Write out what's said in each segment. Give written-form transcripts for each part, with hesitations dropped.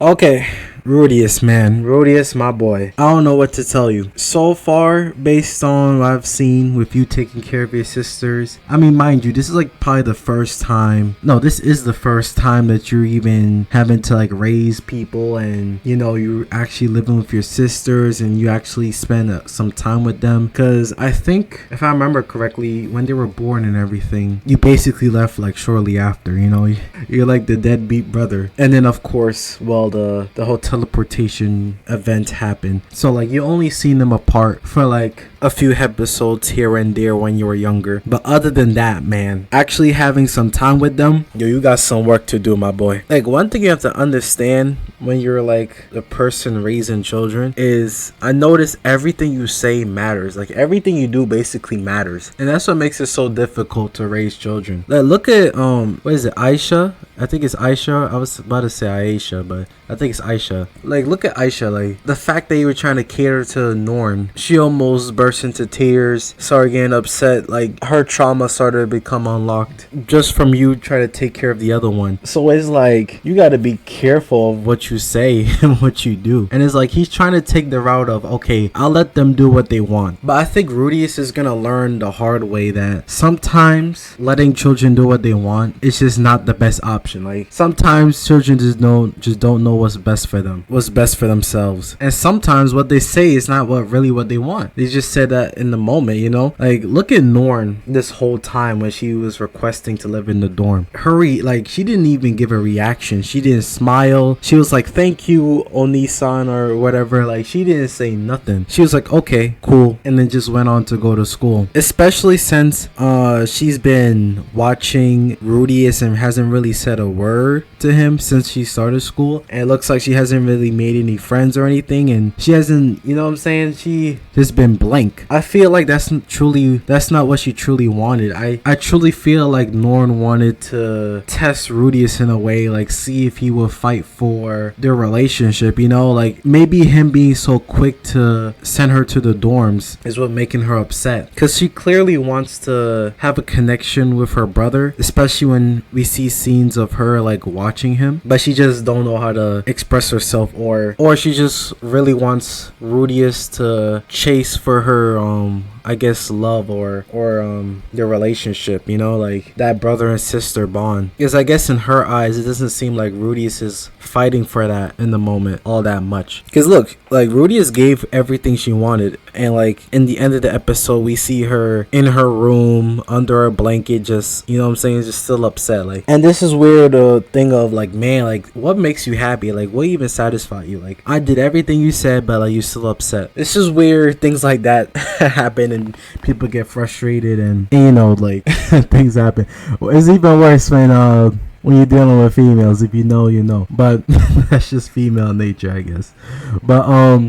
Okay, Rudeus, man. Rudeus, my boy. I don't know what to tell you. So far, based on what I've seen with you taking care of your sisters, I mean, mind you, this is like probably the first time. No, this is the first time that you're even having to like raise people, and you know, you're actually living with your sisters and you actually spend some time with them. Because I think, if I remember correctly, when they were born and everything, you basically left like shortly after, you know, you're like the deadbeat brother. And then, of course, well, the whole teleportation event happened, so like you only seen them apart for like a few episodes here and there when you were younger. But other than that, man, actually having some time with them, yo, you got some work to do, my boy. Like, one thing you have to understand when you're like the person raising children is, I notice everything you say matters. Like, everything you do basically matters, and that's what makes it so difficult to raise children. Like, look at what is it, Aisha? I think it's Aisha. I was about to say Aisha, but I think it's Aisha. Like, look at Aisha. Like, the fact that you were trying to cater to Norn, she almost burst into tears, started getting upset. Like, her trauma started to become unlocked just from you trying to take care of the other one. So it's like, you got to be careful of what you say and what you do. And it's like, he's trying to take the route of, okay, I'll let them do what they want. But I think Rudeus is gonna learn the hard way that sometimes letting children do what they want is just not the best option. Like, sometimes children just don't know what's best for them, what's best for themselves. And sometimes what they say is not what they want. They just said that in the moment, you know? Like, look at Norn this whole time when she was requesting to live in the dorm. Like, she didn't even give a reaction. She didn't smile. She was like, thank you, Oni-san, or whatever. Like, she didn't say nothing. She was like, okay, cool, and then just went on to go to school. Especially since she's been watching Rudeus and hasn't really said a word to him since she started school, and it looks like she hasn't really made any friends or anything, and she hasn't, you know what I'm saying, she just been blank. I feel like that's not what she truly wanted. I truly feel like Norn wanted to test Rudeus in a way, like see if he would fight for their relationship, you know, like maybe him being so quick to send her to the dorms is what making her upset, because she clearly wants to have a connection with her brother, especially when we see scenes of her like watching him, but she just don't know how to express herself, or she just really wants Rudeus to chase for her I guess love or their relationship, you know, like that brother and sister bond. Because I guess in her eyes it doesn't seem like Rudeus is fighting for that in the moment all that much. Because look, like Rudeus gave everything she wanted, and like in the end of the episode we see her in her room under a blanket, just, you know what I'm saying, just still upset. Like, and this is where the thing of like, man, like what makes you happy? Like, what even satisfies you? Like, I did everything you said, but like you're still upset. It's just weird things like that happen, and people get frustrated, and you know, like things happen. It's even worse when you're dealing with females. If you know, you know, but that's just female nature, I guess. But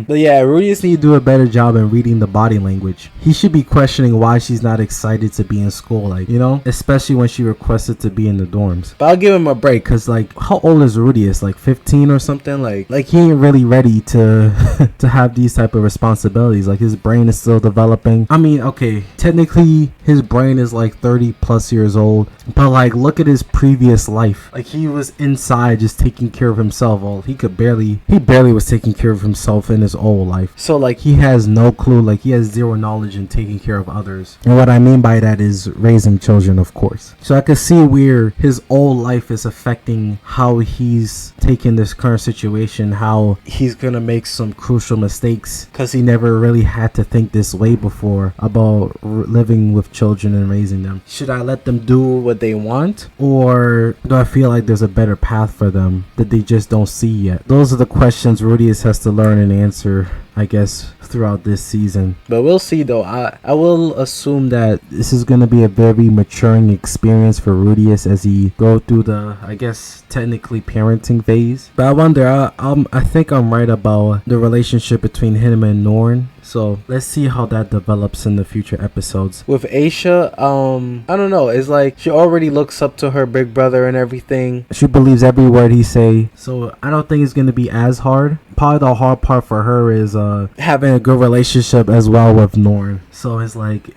yeah, Rudeus need to do a better job in reading the body language. He should be questioning why she's not excited to be in school, like, you know, especially when she requested to be in the dorms. But I'll give him a break, because like, how old is Rudeus? Like 15 or something? Like he ain't really ready to to have these type of responsibilities. Like, his brain is still developing. I mean, okay, technically his brain is like 30 plus years old, but like, look at his previous life. Like, he was inside just taking care of himself. Well, he barely was taking care of himself in his old life. So like, he has no clue. Like, he has zero knowledge in taking care of others. And what I mean by that is raising children, of course. So I could see where his old life is affecting how he's taking this current situation, how he's gonna make some crucial mistakes, because he never really had to think this way before about living with children and raising them. Should I let them do what they want, or do I feel like there's a better path for them that they just don't see yet? Those are the questions Rudeus has to learn and answer, I guess, throughout this season. But we'll see though. I will assume that this is going to be a very maturing experience for Rudeus as he go through the, I guess, technically parenting phase. But I wonder, I think I'm right about the relationship between him and Norn. So let's see how that develops in the future episodes. With Aisha, I don't know. It's like she already looks up to her big brother and everything. She believes every word he say. So I don't think it's going to be as hard. Probably the hard part for her is having a good relationship as well with Norn. So it's like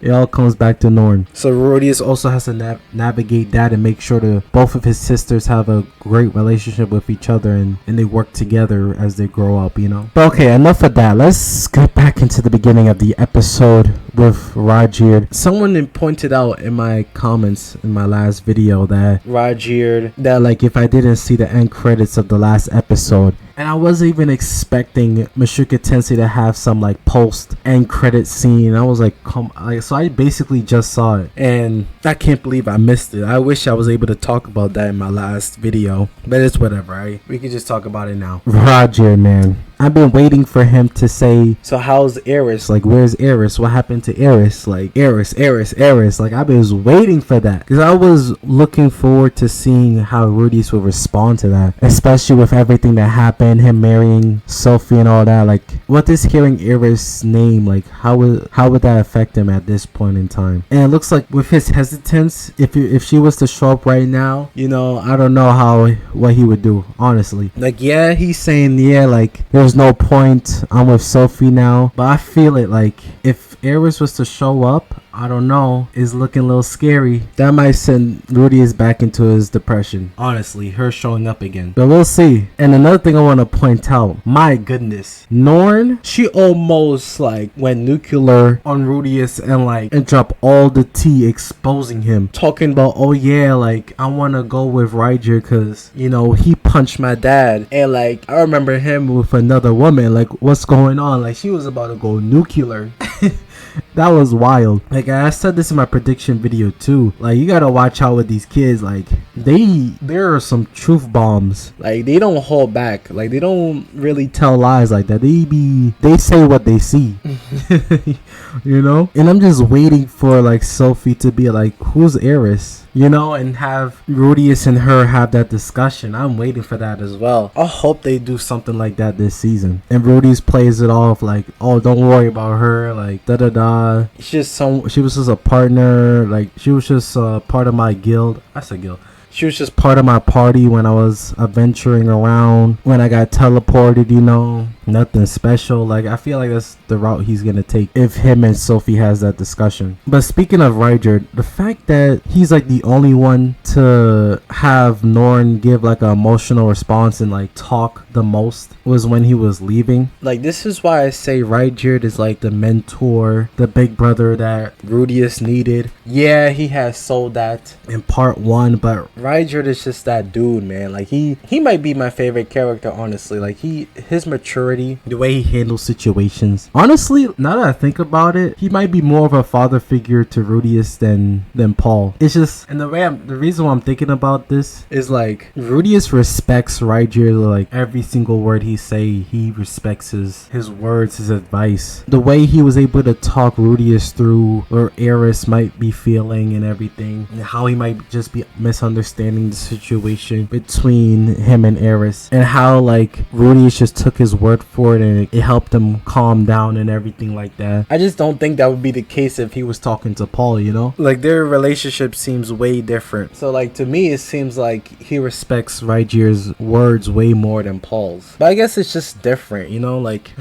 It all comes back to Norn. So Rudeus also has to navigate that and make sure that both of his sisters have a great relationship with each other, and they work together as they grow up, you know. But okay, enough of that. Let's get back into the beginning of the episode with Roger. Someone pointed out in my comments in my last video that Roger, that like if I didn't see the end credits of the last episode, and I wasn't even expecting Mushoku Tensei to have some like post end credit scene. I was like, so I basically just saw it, and I can't believe I missed it. I wish I was able to talk about that in my last video, but it's whatever, right? We can just talk about it now. Roger, man. I've been waiting for him to say, so how's Eris? Like, where's Eris? What happened to Eris? Like, Eris. Like, I've been waiting for that. Because I was looking forward to seeing how Rudeus would respond to that. Especially with everything that happened, him marrying Sophie and all that. Like, what is hearing Eris' name? Like, how would that affect him at this point in time? And it looks like with his hesitance, if she was to show up right now, you know, I don't know what he would do, honestly. Like, yeah, he's saying, yeah, like, there's no point, I'm with Sophie now, but I feel it like if Eris was to show up, I don't know, is looking a little scary. That might send Rudeus back into his depression. Honestly, her showing up again. But we'll see. And another thing I want to point out, my goodness, Norn, she almost like went nuclear on Rudeus and dropped all the tea, exposing him. Talking about, oh yeah, like I want to go with Ryger because, you know, he punched my dad. And like, I remember him with another woman. Like, what's going on? Like, she was about to go nuclear. That was wild. Like I said this in my prediction video too. Like, you gotta watch out with these kids. Like, there are some truth bombs. Like, they don't hold back. Like, they don't really tell lies like that. They say what they see. You know? And I'm just waiting for like Sophie to be like, who's Eris? You know, and have Rudeus and her have that discussion. I'm waiting for that as well. I hope they do something like that this season. And Rudeus plays it off like, oh, don't worry about her. Like, da-da-da. She was just a partner. Like, she was just part of my guild. That's a guild. She was just part of my party when I was adventuring around. When I got teleported, you know. Nothing special. Like, I feel like that's the route he's gonna take if him and Sophie has that discussion. But speaking of Ryger, the fact that he's like the only one to have Norn give like an emotional response and like talk the most was when he was leaving. Like, this is why I say Ryger is like the mentor, the big brother that Rudeus needed. Yeah, he has sold that in part 1, but Ryger is just that dude, man. Like, he might be my favorite character, honestly. Like, his maturity, the way he handles situations. Honestly, now that I think about it, he might be more of a father figure to Rudeus than Paul. It's just, and the reason why I'm thinking about this is like Rudeus respects Ryger. Like, every single word he say, he respects his words, his advice. The way he was able to talk Rudeus through or Eris might be feeling and everything, and how he might just be misunderstanding the situation between him and Eris, and how like Rudeus just took his word for it and it helped him calm down and everything like that. I just don't think that would be the case if he was talking to Paul, you know? Like, their relationship seems way different. So like, to me, it seems like he respects Ryger's words way more than Paul's. But I guess it's just different, you know? Like,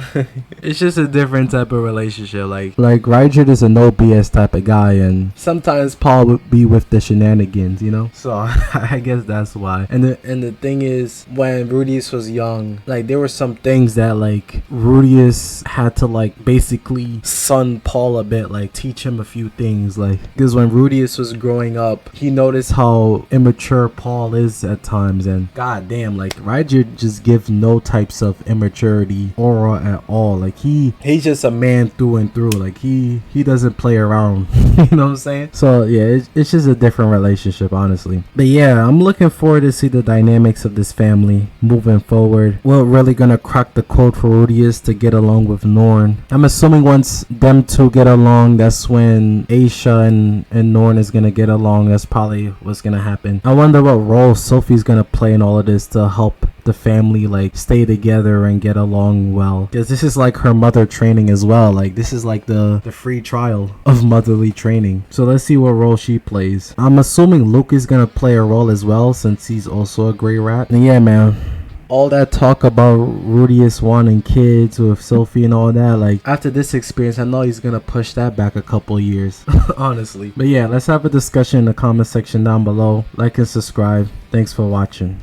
it's just a different type of relationship. Like Ryger is a no BS type of guy, and sometimes Paul would be with the shenanigans, you know? So I guess that's why. And the thing is, when Rudeus was young, like, there were some things that like Rudeus had to like basically son Paul a bit, like teach him a few things, like, because when Rudeus was growing up, he noticed how immature Paul is at times, and goddamn, like Ryger just gives no types of immaturity aura at all. Like, he's just a man through and through. Like, he doesn't play around. You know what I'm saying? So yeah, it's just a different relationship, honestly. But yeah, I'm looking forward to see the dynamics of this family moving forward. We're really gonna crack the code for Rudeus to get along with Norn. I'm assuming once them two get along, that's when Aisha and Norn is gonna get along. That's probably what's gonna happen. I wonder what role Sophie's gonna play in all of this to help the family like stay together and get along well, because this is like her mother training as well. Like, this is like the free trial of motherly training. So let's see what role she plays. I'm assuming Luke is gonna play a role as well, since he's also a gray rat. And yeah, man, all that talk about Rudeus wanting kids with Sophie and all that, like after this experience, I know he's gonna push that back a couple years, honestly. But yeah, let's have a discussion in the comment section down below. Like and subscribe. Thanks for watching.